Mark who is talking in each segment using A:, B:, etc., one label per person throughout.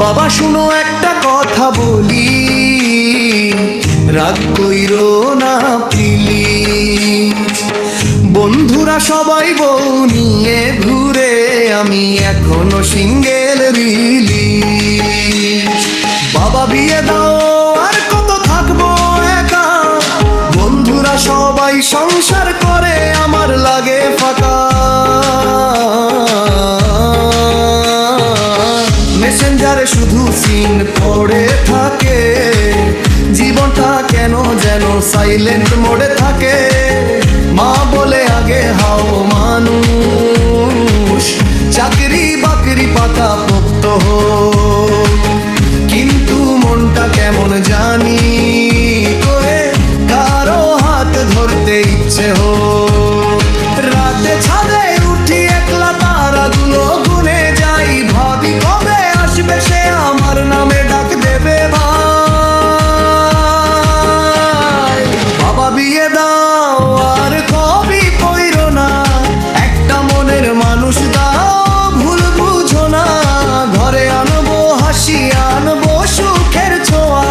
A: বাবা শুনো একটা কথা বলি, রাগ কইরো না প্লিজ। বন্ধুরা সবাই বউ নিয়ে ঘুরে, আমি এখনো সিঙ্গেল রিলিজ। বাবা বিয়ে দাও, আর কত থাকবো একা। বন্ধুরা সবাই সংসার করে, আমার লাগে ফাঁকা। মেসেঞ্জারে শুধু সিন পড়ে থাকে, জীবনটা কেন যেন সাইলেন্ট মোডে থাকে। মা বলে আগে হাও মানুষ, চাকরি বাকরি পাকা পোক্ত হোক, কিন্তু মনটা কেমন জানি করে কারো হাত ধরতে ইচ্ছে হোক। রাতে ছাদে উঠি একলা, তারাগুলো গুনে যাই, ভাবি কবে আসবে সে আমার নামে ডাক দেবে ভাই। বাবা বিয়ে দাও, আর কবি কইরো না, একটা মনের মানুষ দাও, ভুল বুঝো না। ঘরে আনবো হাসি, আনবো সুখের ছোঁয়া।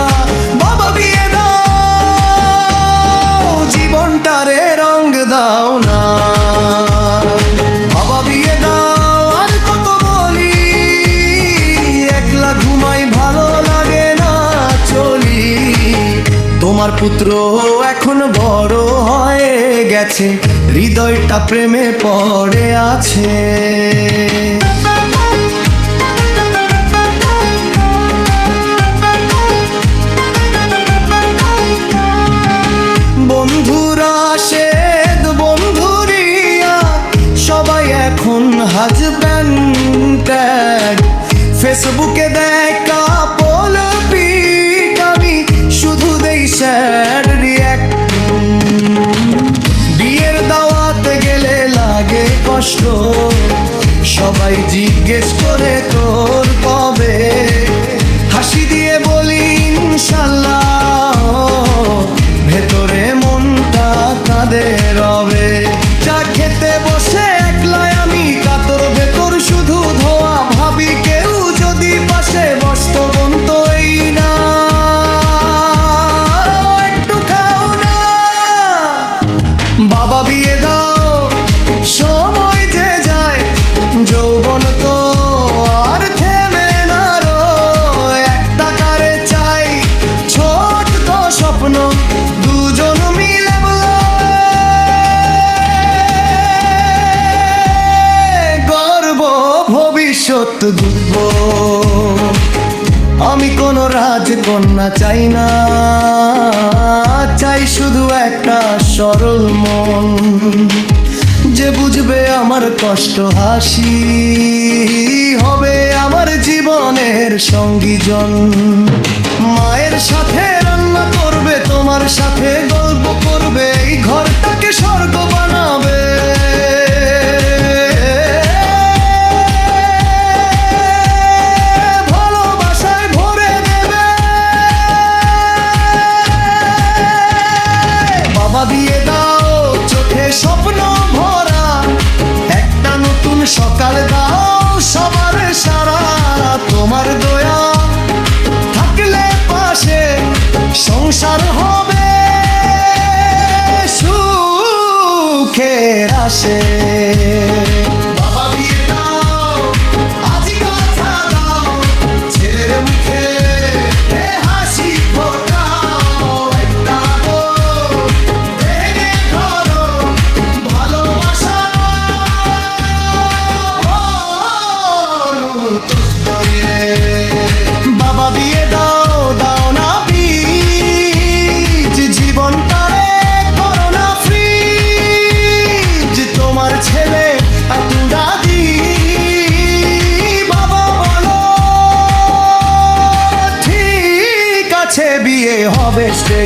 A: বাবা বিয়ে দাও, জীবনটারে রং দাও না। বাবা বিয়ে দাও, আর কত বলি, একলা ঘুমাই ভালো লাগে না চলি। তোমার পুত্র এখন বড় হয়ে গেছে, হৃদয়টা প্রেমে পড়ে আছে। বন্ধুরা শেদ বন্ধুরিয়া, সবাই এখন হাজব্যান্ড। ফেসবুকে দেখা পোল পিক, আমি শুধু দেই স্যাড রিঅ্যাক্ট। বিয়ের দাওয়াতে গেলে লাগে কষ্ট, সবাই জিজ্ঞেস করে তোর কবে। হাসি দিয়ে বলি ইনশাল্লাহ, ভেতরে মনটা কাঁদে রবে। চা খেতে বসে একলাই আমি কাতর, ভেতর শুধু ধোয়া। ভাবি কেউ যদি পাশে বসতো, বলতো এই না একটু খাও না। বাবা বিয়ে দাও, সময় যে যায়, যৌবন তো আর থেমে না রো। একটা কারে চাই ছোট তো স্বপ্ন, দুজন মিলে গর্ব ভবিষ্যৎ গড়ব। আমি কোনো রাজকন্যা চাই না, চাই শুধু একটা সরল মন, যে বুঝবে আমার কষ্ট হাসি, হবে আমার জীবনের সঙ্গীজন। মায়ের সাথে রান্না করবে, তোমার সাথে গল্প করবে, এই ঘরটাকে স্বর্গ বানাবে। ভালোবাসায় ভরে দেবে। বাবা বিয়ে দাও, চোখে স্বপ্ন ভরা, একটা নতুন সকাল দাও সবার সারা। তোমার দয়া থাকলে পাশে, সংসার হবে সুখের আসে। বাবা বিয়ে দাও, আজ কথা দাও, ছেলের মুখে হাসি ফোটাও। একটা ভেঙে ধরো ভালোবাসা, বাবা বিয়ে দাও, দাও না বীজ, জীবনটারে করো না ফ্রিজ। তোমার ছেলে দাদি, বাবা বলো ঠিক আছে, বিয়ে হবে স্টে